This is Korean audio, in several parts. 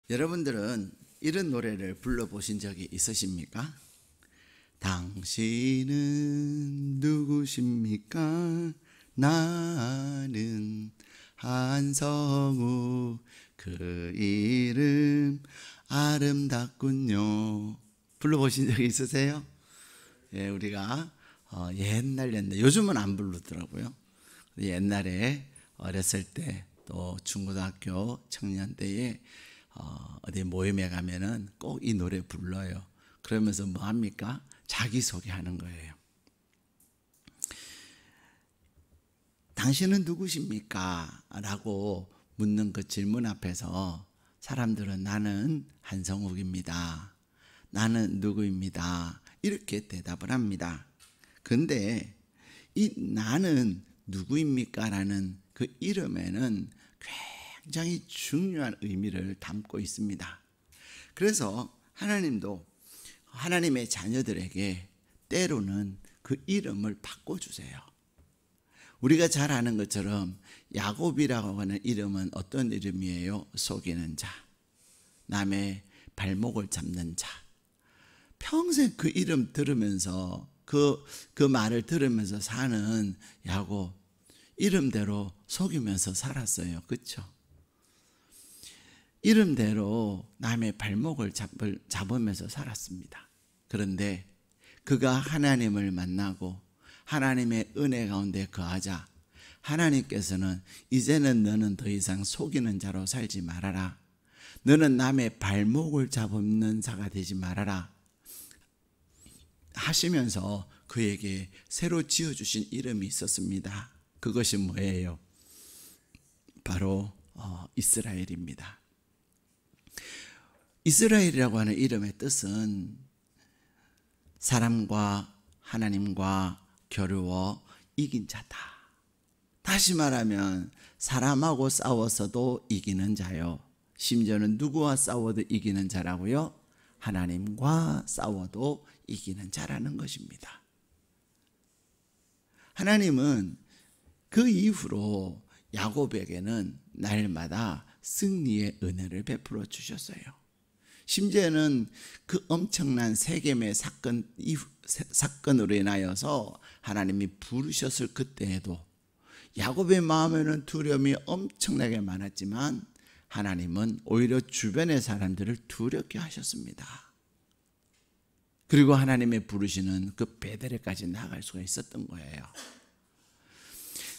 여러분들은 이런 노래를 불러보신 적이 있으십니까? 당신은 누구십니까? 나는 한성우, 그 이름 아름답군요. 불러보신 적이 있으세요? 예, 우리가 옛날 요즘은 안 부르더라고요. 옛날에 어렸을 때 또 중고등학교 청년 때에 어디 모임에 가면은 꼭 이 노래 불러요. 그러면서 뭐 합니까? 자기소개하는 거예요. 당신은 누구십니까? 라고 묻는 그 질문 앞에서 사람들은 나는 한성욱입니다. 나는 누구입니다. 이렇게 대답을 합니다. 근데 이 나는 누구입니까? 라는 그 이름에는 굉장히 중요한 의미를 담고 있습니다. 그래서 하나님도 하나님의 자녀들에게 때로는 그 이름을 바꿔주세요. 우리가 잘 아는 것처럼 야곱이라고 하는 이름은 어떤 이름이에요? 속이는 자, 남의 발목을 잡는 자. 평생 그 이름 들으면서 그 말을 들으면서 사는 야곱, 이름대로 속이면서 살았어요. 그렇죠? 이름대로 남의 발목을 잡으면서 살았습니다. 그런데 그가 하나님을 만나고 하나님의 은혜 가운데 거하자 하나님께서는 이제는 너는 더 이상 속이는 자로 살지 말아라. 너는 남의 발목을 잡는 자가 되지 말아라 하시면서 그에게 새로 지어주신 이름이 있었습니다. 그것이 뭐예요? 바로 이스라엘입니다. 이스라엘이라고 하는 이름의 뜻은 사람과 하나님과 겨루어 이긴 자다. 다시 말하면 사람하고 싸워서도 이기는 자요. 심지어는 누구와 싸워도 이기는 자라고요? 하나님과 싸워도 이기는 자라는 것입니다. 하나님은 그 이후로 야곱에게는 날마다 승리의 은혜를 베풀어 주셨어요. 심지어는 그 엄청난 세겜의 사건으로 인하여서 하나님이 부르셨을 그때에도 야곱의 마음에는 두려움이 엄청나게 많았지만 하나님은 오히려 주변의 사람들을 두렵게 하셨습니다. 그리고 하나님의 부르시는 그 베델에까지 나아갈 수가 있었던 거예요.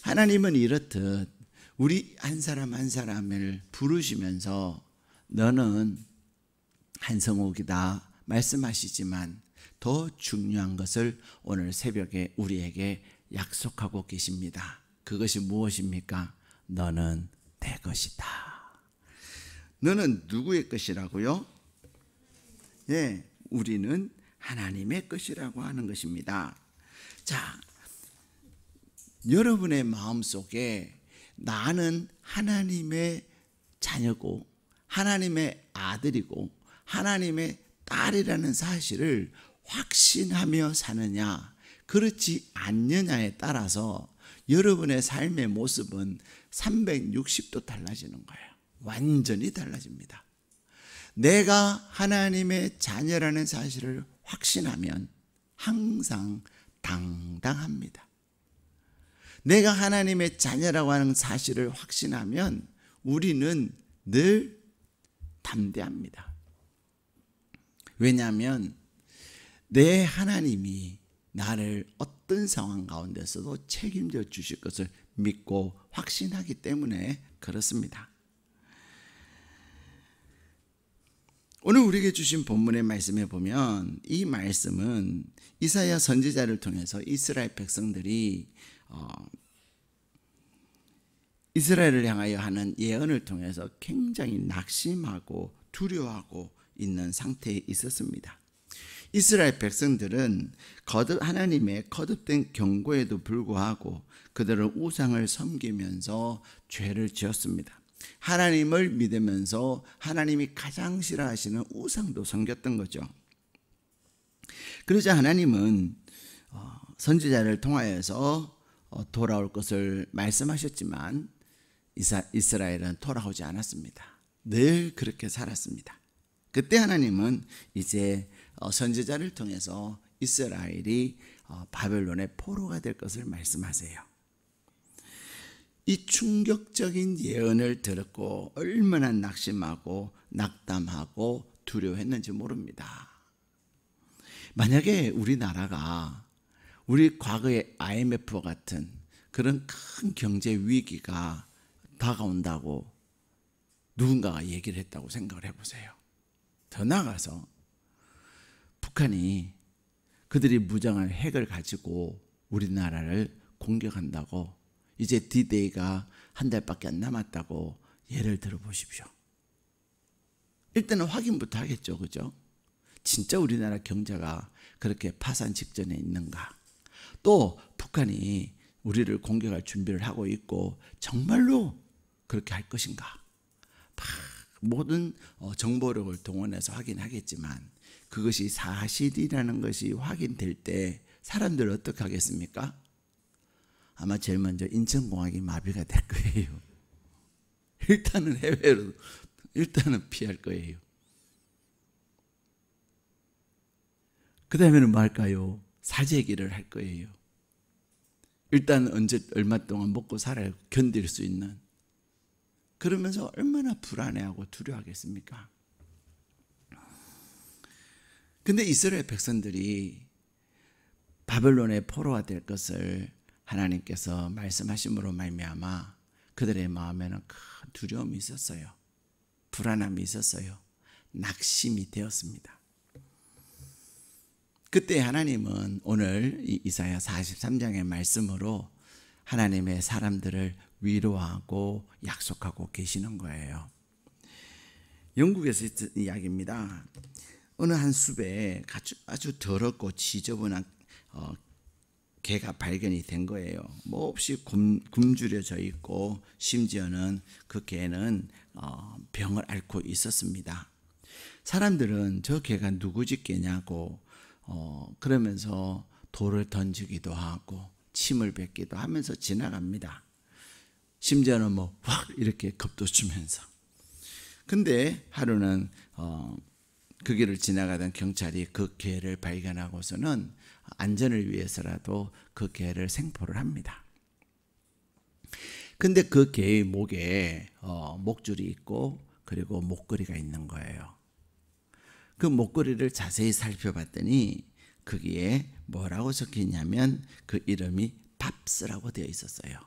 하나님은 이렇듯 우리 한 사람 한 사람을 부르시면서 너는 한성욱이다 말씀하시지만 더 중요한 것을 오늘 새벽에 우리에게 약속하고 계십니다. 그것이 무엇입니까? 너는 내 것이다. 너는 누구의 것이라고요? 예, 우리는 하나님의 것이라고 하는 것입니다. 자, 여러분의 마음속에 나는 하나님의 자녀고 하나님의 아들이고 하나님의 딸이라는 사실을 확신하며 사느냐 그렇지 않느냐에 따라서 여러분의 삶의 모습은 360도 달라지는 거예요. 완전히 달라집니다. 내가 하나님의 자녀라는 사실을 확신하면 항상 당당합니다. 내가 하나님의 자녀라고 하는 사실을 확신하면 우리는 늘 담대합니다. 왜냐하면 내 하나님이 나를 어떤 상황 가운데서도 책임져 주실 것을 믿고 확신하기 때문에 그렇습니다. 오늘 우리에게 주신 본문의 말씀에 보면 이 말씀은 이사야 선지자를 통해서 이스라엘 백성들이 이스라엘을 향하여 하는 예언을 통해서 굉장히 낙심하고 두려워하고 있는 상태에 있었습니다. 이스라엘 백성들은 하나님의 거듭된 경고에도 불구하고 그들은 우상을 섬기면서 죄를 지었습니다. 하나님을 믿으면서 하나님이 가장 싫어하시는 우상도 섬겼던 거죠. 그러자 하나님은 선지자를 통하여서 돌아올 것을 말씀하셨지만 이스라엘은 돌아오지 않았습니다. 늘 그렇게 살았습니다. 그때 하나님은 이제 선지자를 통해서 이스라엘이 바벨론의 포로가 될 것을 말씀하세요. 이 충격적인 예언을 들었고 얼마나 낙심하고 낙담하고 두려워했는지 모릅니다. 만약에 우리나라가 우리 과거의 IMF와 같은 그런 큰 경제 위기가 다가온다고 누군가가 얘기를 했다고 생각을 해보세요. 더 나아가서 북한이 그들이 무장한 핵을 가지고 우리나라를 공격한다고 이제 D-Day가 한 달밖에 안 남았다고 예를 들어 보십시오. 일단은 확인부터 하겠죠. 그죠? 진짜 우리나라 경제가 그렇게 파산 직전에 있는가? 또 북한이 우리를 공격할 준비를 하고 있고 정말로 그렇게 할 것인가? 모든 정보력을 동원해서 확인하겠지만 그것이 사실이라는 것이 확인될 때 사람들 어떻게 하겠습니까? 아마 제일 먼저 인천공항이 마비가 될 거예요. 일단은 해외로 일단은 피할 거예요. 그 다음에는 뭐 할까요? 사재기를 할 거예요. 일단 언제 얼마 동안 먹고 살아야 견딜 수 있는. 그러면서 얼마나 불안해하고 두려워하겠습니까? 근데 이스라엘 백성들이 바벨론의 포로가 될 것을 하나님께서 말씀하심으로 말미암아 그들의 마음에는 큰 두려움이 있었어요. 불안함이 있었어요. 낙심이 되었습니다. 그때 하나님은 오늘 이사야 43장의 말씀으로 하나님의 사람들을 위로하고 약속하고 계시는 거예요. 영국에서 있던 이야기입니다. 어느 한 숲에 아주 더럽고 지저분한 개가 발견이 된 거예요. 몹시 굶주려져 있고 심지어는 그 개는 병을 앓고 있었습니다. 사람들은 저 개가 누구 집 개냐고 그러면서 돌을 던지기도 하고 침을 뱉기도 하면서 지나갑니다. 심지어는 확 이렇게 겁도 주면서. 근데 하루는 그 길을 지나가던 경찰이 그 개를 발견하고서는 안전을 위해서라도 그 개를 생포를 합니다. 근데 그 개의 목에 목줄이 있고 그리고 목걸이가 있는 거예요. 그 목걸이를 자세히 살펴봤더니 거기에 뭐라고 적혀 있냐면 그 이름이 밥스라고 되어 있었어요.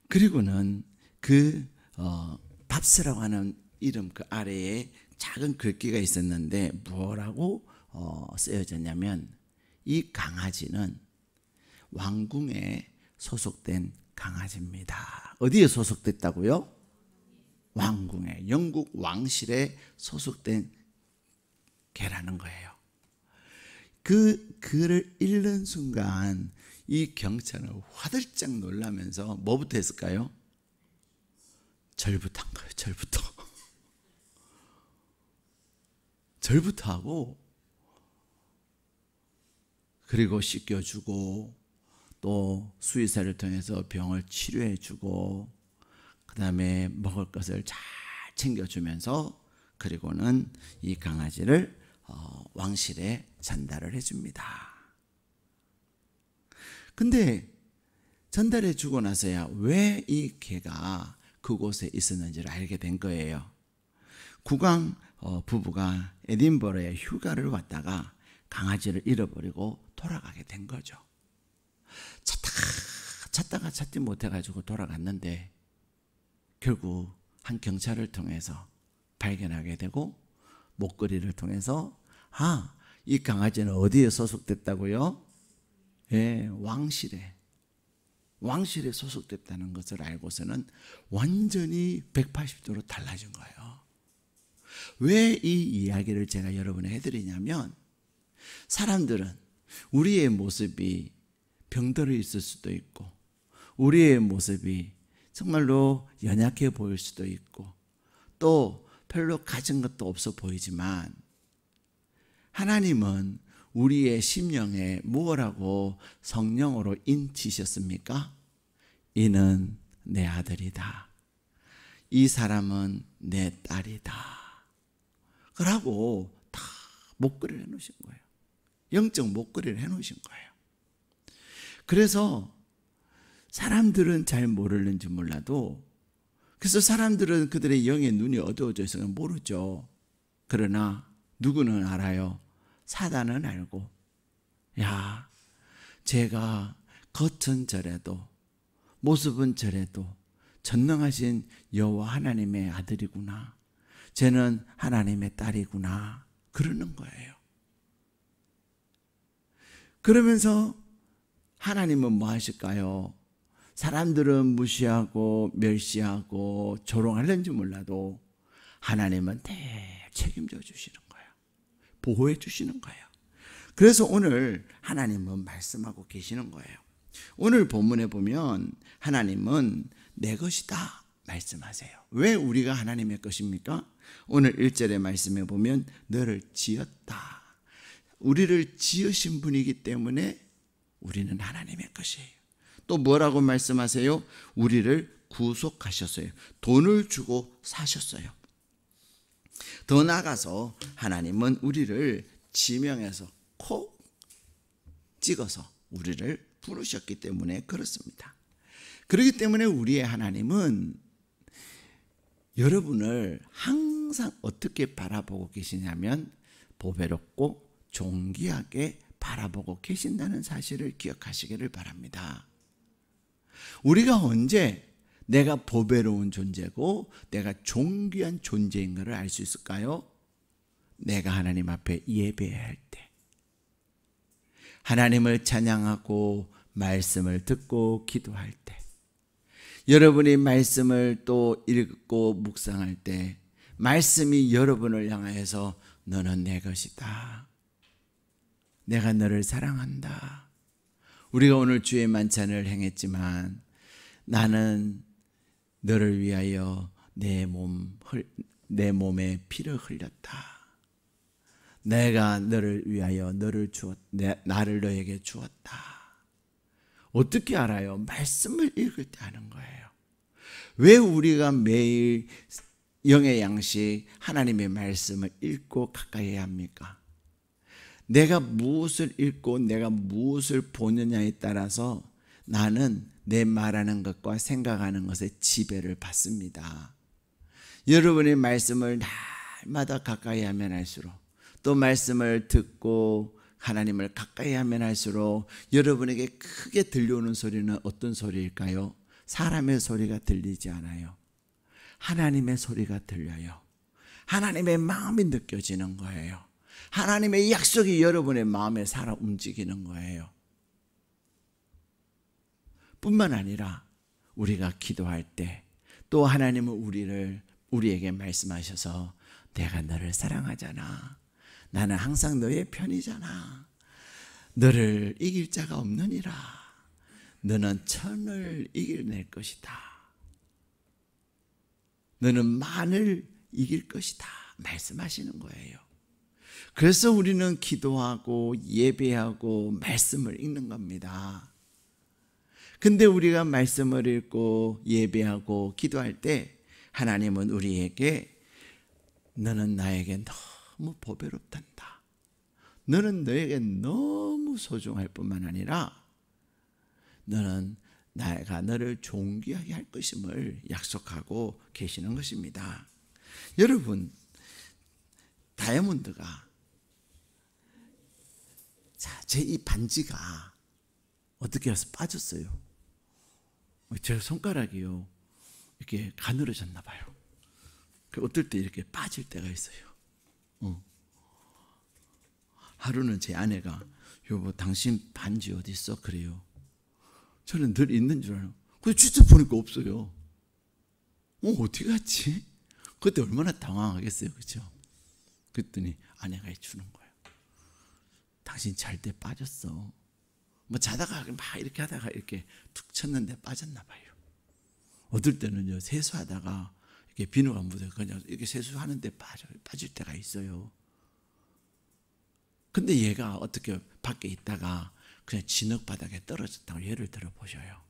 그리고는 그 밥스라고 하는 이름 그 아래에 작은 글귀가 있었는데 뭐라고 쓰여졌냐면 이 강아지는 왕궁에 소속된 강아지입니다. 어디에 소속됐다고요? 왕궁에, 영국 왕실에 소속된 개라는 거예요. 그 글을 읽는 순간 이 경찰은 화들짝 놀라면서 뭐부터 했을까요? 절부터 한 거예요. 절부터 하고 그리고 씻겨주고 또 수의사를 통해서 병을 치료해주고 그 다음에 먹을 것을 잘 챙겨주면서 그리고는 이 강아지를 왕실에 전달을 해줍니다. 근데 전달해 주고 나서야 왜 이 개가 그곳에 있었는지를 알게 된 거예요. 국왕 부부가 에딘버러에 휴가를 왔다가 강아지를 잃어버리고 돌아가게 된 거죠. 찾다가 찾지 못해가지고 돌아갔는데 결국 한 경찰을 통해서 발견하게 되고 목걸이를 통해서 이 강아지는 어디에 소속됐다고요? 예, 왕실에 소속됐다는 것을 알고서는 완전히 180도로 달라진 거예요. 왜 이 이야기를 제가 여러분에 해드리냐면 사람들은 우리의 모습이 병들어 있을 수도 있고 우리의 모습이 정말로 연약해 보일 수도 있고 또 별로 가진 것도 없어 보이지만 하나님은 우리의 심령에 무엇라고 성령으로 인치셨습니까? 이는 내 아들이다. 이 사람은 내 딸이다. 그러고 다 목걸이를 해놓으신 거예요. 영적 목걸이를 해놓으신 거예요. 그래서 사람들은 잘 모르는지 몰라도, 그래서 사람들은 그들의 영의 눈이 어두워져 있어서 모르죠. 그러나 누구는 알아요. 사단은 알고, 야, 제가 겉은 저래도 모습은 저래도 전능하신 여호와 하나님의 아들이구나, 쟤는 하나님의 딸이구나, 그러는 거예요. 그러면서 하나님은 뭐 하실까요? 사람들은 무시하고 멸시하고 조롱하는지 몰라도 하나님은 책임져 주시는 거예요. 보호해 주시는 거예요. 그래서 오늘 하나님은 말씀하고 계시는 거예요. 오늘 본문에 보면 하나님은 내 것이다 말씀하세요. 왜 우리가 하나님의 것입니까? 오늘 1절의 말씀에 보면 너를 지었다. 우리를 지으신 분이기 때문에 우리는 하나님의 것이에요. 또 뭐라고 말씀하세요? 우리를 구속하셨어요. 돈을 주고 사셨어요. 더 나아가서 하나님은 우리를 지명해서 콕 찍어서 우리를 부르셨기 때문에 그렇습니다. 그렇기 때문에 우리의 하나님은 여러분을 항상 어떻게 바라보고 계시냐면 보배롭고 존귀하게 바라보고 계신다는 사실을 기억하시기를 바랍니다. 우리가 언제 내가 보배로운 존재고 내가 존귀한 존재인 것을 알 수 있을까요? 내가 하나님 앞에 예배할 때, 하나님을 찬양하고 말씀을 듣고 기도할 때, 여러분이 말씀을 또 읽고 묵상할 때 말씀이 여러분을 향하여서 너는 내 것이다, 내가 너를 사랑한다. 우리가 오늘 주의 만찬을 행했지만 나는 너를 위하여 내 몸에 피를 흘렸다. 내가 너를 위하여 나를 너에게 주었다. 어떻게 알아요? 말씀을 읽을 때 하는 거예요. 왜 우리가 매일 영의 양식 하나님의 말씀을 읽고 가까이 해야 합니까? 내가 무엇을 읽고 내가 무엇을 보느냐에 따라서 나는 내 말하는 것과 생각하는 것에 지배를 받습니다. 여러분의 말씀을 날마다 가까이 하면 할수록, 또 말씀을 듣고 하나님을 가까이 하면 할수록 여러분에게 크게 들려오는 소리는 어떤 소리일까요? 사람의 소리가 들리지 않아요. 하나님의 소리가 들려요. 하나님의 마음이 느껴지는 거예요. 하나님의 약속이 여러분의 마음에 살아 움직이는 거예요. 뿐만 아니라 우리가 기도할 때 또 하나님은 우리에게 말씀하셔서 내가 너를 사랑하잖아. 나는 항상 너의 편이잖아. 너를 이길 자가 없느니라. 너는 천을 이겨낼 것이다. 너는 만을 이길 것이다. 말씀하시는 거예요. 그래서 우리는 기도하고 예배하고 말씀을 읽는 겁니다. 근데 우리가 말씀을 읽고 예배하고 기도할 때 하나님은 우리에게 너는 나에게 너무 보배롭단다. 너는 너에게 너무 소중할 뿐만 아니라 너는 내가 너를 존귀하게 할 것임을 약속하고 계시는 것입니다. 여러분, 다이아몬드가 제 이 반지가 어떻게 해서 빠졌어요. 제 손가락이요 이렇게 가늘어졌나 봐요. 어떨 때 이렇게 빠질 때가 있어요. 하루는 제 아내가 여보 당신 반지 어디 있어? 그래요. 저는 늘 있는 줄 알아요. 근데 진짜 보니까 없어요. 어디 갔지? 그때 얼마나 당황하겠어요. 그렇죠? 그랬더니 아내가 해주는 거예요. 당신 잘 때 빠졌어. 뭐 자다가 막 이렇게 하다가 이렇게 툭 쳤는데 빠졌나 봐요. 어떨 때는요 세수하다가 이렇게 비누가 묻어요. 그냥 이렇게 세수하는데 빠질 때가 있어요. 근데 얘가 어떻게 밖에 있다가 그냥 진흙바닥에 떨어졌다고 예를 들어 보셔요.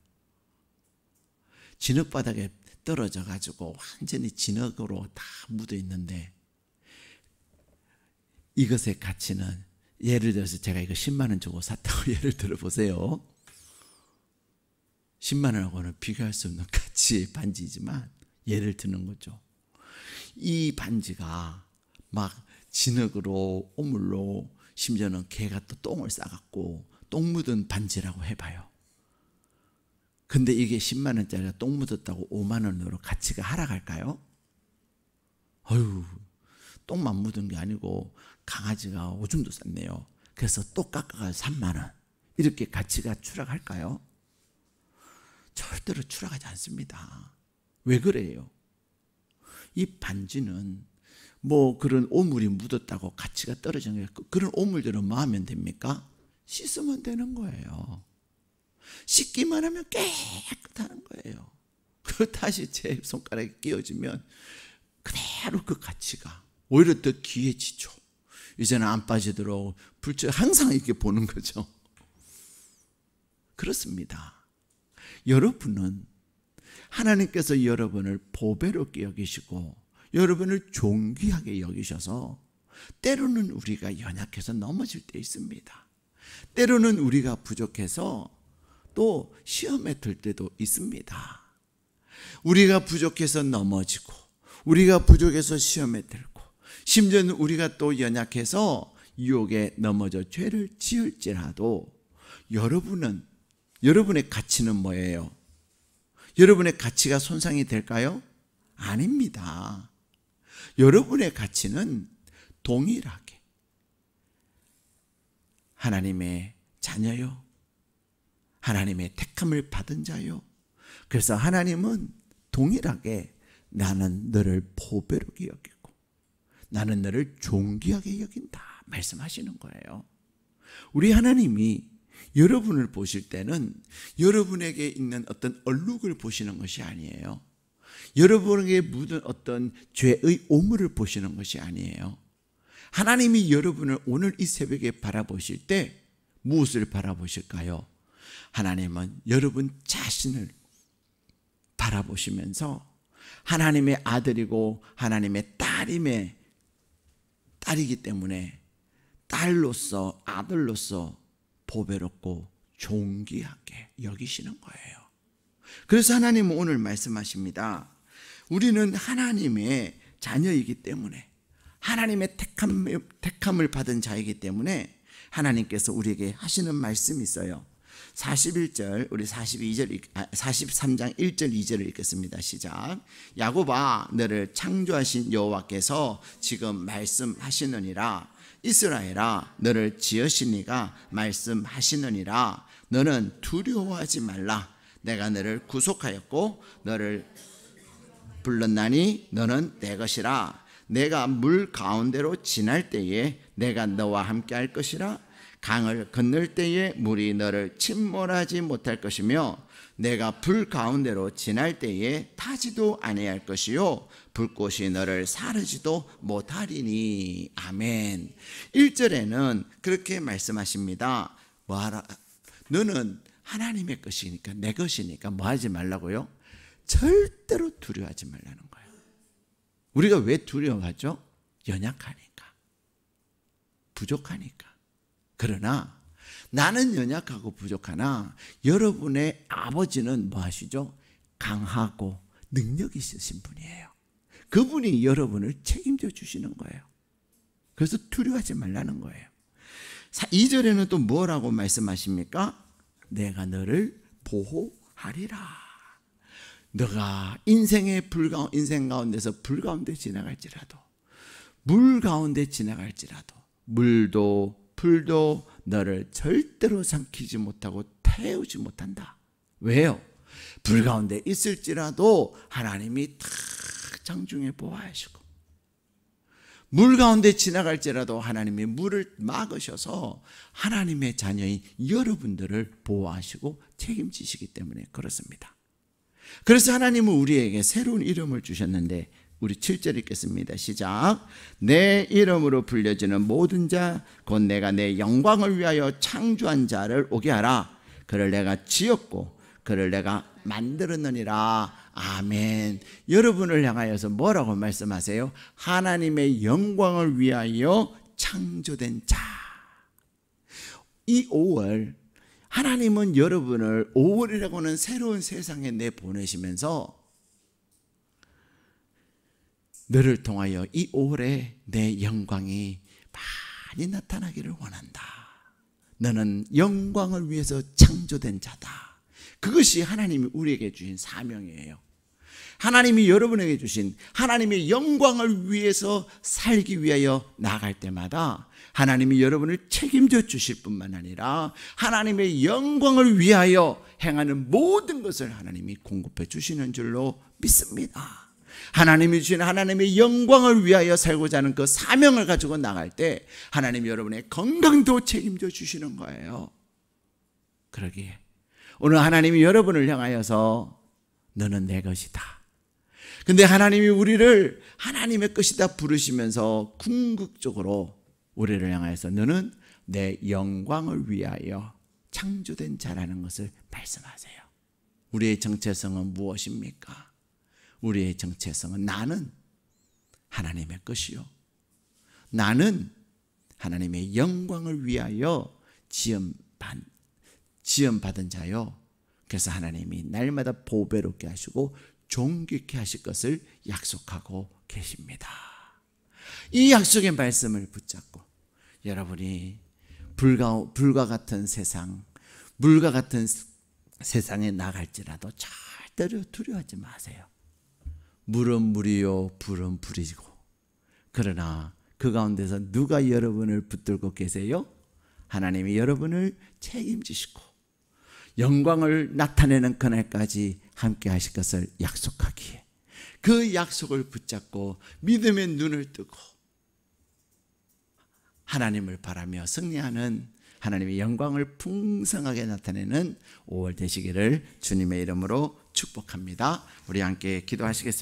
진흙바닥에 떨어져 가지고 완전히 진흙으로 다 묻어 있는데, 이것의 가치는, 예를 들어서 제가 이거 10만 원 주고 샀다고 예를 들어 보세요. 10만 원하고는 비교할 수 없는 가치의 반지이지만 예를 드는 거죠. 이 반지가 막 진흙으로 오물로, 심지어는 개가 또 똥을 싸갖고 똥 묻은 반지라고 해봐요. 근데 이게 10만 원짜리가 똥 묻었다고 5만 원으로 가치가 하락할까요? 어휴, 똥만 묻은 게 아니고 강아지가 오줌도 쌌네요. 그래서 또 깎아가서 3만 원, 이렇게 가치가 추락할까요? 절대로 추락하지 않습니다. 왜 그래요? 이 반지는 뭐 그런 오물이 묻었다고 가치가 떨어지는 게, 그런 오물들은 뭐 하면 됩니까? 씻으면 되는 거예요. 씻기만 하면 깨끗한 거예요. 그리고 다시 제 손가락에 끼워지면 그대로 그 가치가 오히려 더 귀해지죠. 이제는 안 빠지도록 항상 이렇게 보는 거죠. 그렇습니다. 여러분은 하나님께서 여러분을 보배로 여기시고 여러분을 존귀하게 여기셔서, 때로는 우리가 연약해서 넘어질 때 있습니다. 때로는 우리가 부족해서 또 시험에 들 때도 있습니다. 우리가 부족해서 넘어지고, 우리가 부족해서 시험에 들고, 심지어는 우리가 또 연약해서 유혹에 넘어져 죄를 지을지라도, 여러분의 가치는 뭐예요? 여러분의 가치가 손상이 될까요? 아닙니다. 여러분의 가치는 동일하게 하나님의 자녀요, 하나님의 택함을 받은 자요. 그래서 하나님은 동일하게 나는 너를 보배롭게 여기고 나는 너를 존귀하게 여긴다 말씀하시는 거예요. 우리 하나님이 여러분을 보실 때는 여러분에게 있는 어떤 얼룩을 보시는 것이 아니에요. 여러분에게 묻은 어떤 죄의 오물을 보시는 것이 아니에요. 하나님이 여러분을 오늘 이 새벽에 바라보실 때 무엇을 바라보실까요? 하나님은 여러분 자신을 바라보시면서 하나님의 아들이고 하나님의 딸이기 때문에 딸로서, 아들로서 보배롭고 존귀하게 여기시는 거예요. 그래서 하나님은 오늘 말씀하십니다. 우리는 하나님의 자녀이기 때문에, 하나님의 택함을 받은 자이기 때문에 하나님께서 우리에게 하시는 말씀이 있어요. 41절, 우리 43장 1절 2절을 읽겠습니다. 시작. 야곱아, 너를 창조하신 여호와께서 지금 말씀하시느니라. 이스라엘아, 너를 지으신 이가 말씀하시느니라. 너는 두려워하지 말라. 내가 너를 구속하였고 너를 불렀나니 너는 내 것이라. 내가 물 가운데로 지날 때에 내가 너와 함께 할 것이라. 강을 건널 때에 물이 너를 침몰하지 못할 것이며 내가 불 가운데로 지날 때에 타지도 아니할 것이요 불꽃이 너를 사르지도 못하리니. 아멘. 1절에는 그렇게 말씀하십니다. 뭐하라? 너는 하나님의 것이니까, 내 것이니까 뭐 하지 말라고요? 절대로 두려워하지 말라는 거예요. 우리가 왜 두려워하죠? 연약하니까, 부족하니까. 그러나 나는 연약하고 부족하나 여러분의 아버지는 뭐 하시죠? 강하고 능력 있으신 분이에요. 그분이 여러분을 책임져 주시는 거예요. 그래서 두려워하지 말라는 거예요. 2절에는 또 뭐라고 말씀하십니까? 내가 너를 보호하리라. 너가 인생 가운데서 불 가운데 지나갈지라도, 물 가운데 지나갈지라도 물도 불도 너를 절대로 삼키지 못하고 태우지 못한다. 왜요? 불 가운데 있을지라도 하나님이 다 장중에 보호하시고, 물 가운데 지나갈지라도 하나님이 물을 막으셔서 하나님의 자녀인 여러분들을 보호하시고 책임지시기 때문에 그렇습니다. 그래서 하나님은 우리에게 새로운 이름을 주셨는데, 우리 7절 읽겠습니다. 시작. 내 이름으로 불려지는 모든 자 곧 내가 내 영광을 위하여 창조한 자를 오게 하라. 그를 내가 지었고 그를 내가 만들었느니라. 아멘. 여러분을 향하여서 뭐라고 말씀하세요? 하나님의 영광을 위하여 창조된 자. 이 5월 하나님은 여러분을 5월이라고 하는 새로운 세상에 내보내시면서 너를 통하여 이 5월에 내 영광이 많이 나타나기를 원한다. 너는 영광을 위해서 창조된 자다. 그것이 하나님이 우리에게 주신 사명이에요. 하나님이 여러분에게 주신 하나님의 영광을 위해서 살기 위하여 나아갈 때마다 하나님이 여러분을 책임져 주실 뿐만 아니라 하나님의 영광을 위하여 행하는 모든 것을 하나님이 공급해 주시는 줄로 믿습니다. 하나님이 주신 하나님의 영광을 위하여 살고자 하는 그 사명을 가지고 나갈 때 하나님이 여러분의 건강도 책임져 주시는 거예요. 그러기에 오늘 하나님이 여러분을 향하여서 너는 내 것이다. 근데 하나님이 우리를 하나님의 것이다 부르시면서 궁극적으로 우리를 향하여서 너는 내 영광을 위하여 창조된 자라는 것을 말씀하세요. 우리의 정체성은 무엇입니까? 우리의 정체성은 나는 하나님의 것이요, 나는 하나님의 영광을 위하여 지음받은 자요. 그래서 하나님이 날마다 보배롭게 하시고 존귀케 하실 것을 약속하고 계십니다. 이 약속의 말씀을 붙잡고 여러분이 불과 같은 세상, 물과 같은 세상에 나갈지라도 절대로 두려워하지 마세요. 물은 물이요, 불은 불이고, 그러나 그 가운데서 누가 여러분을 붙들고 계세요? 하나님이 여러분을 책임지시고 영광을 나타내는 그날까지 함께 하실 것을 약속하기에 그 약속을 붙잡고 믿음의 눈을 뜨고 하나님을 바라며 승리하는 하나님의 영광을 풍성하게 나타내는 5월 되시기를 주님의 이름으로 축복합니다. 우리 함께 기도하시겠습니다.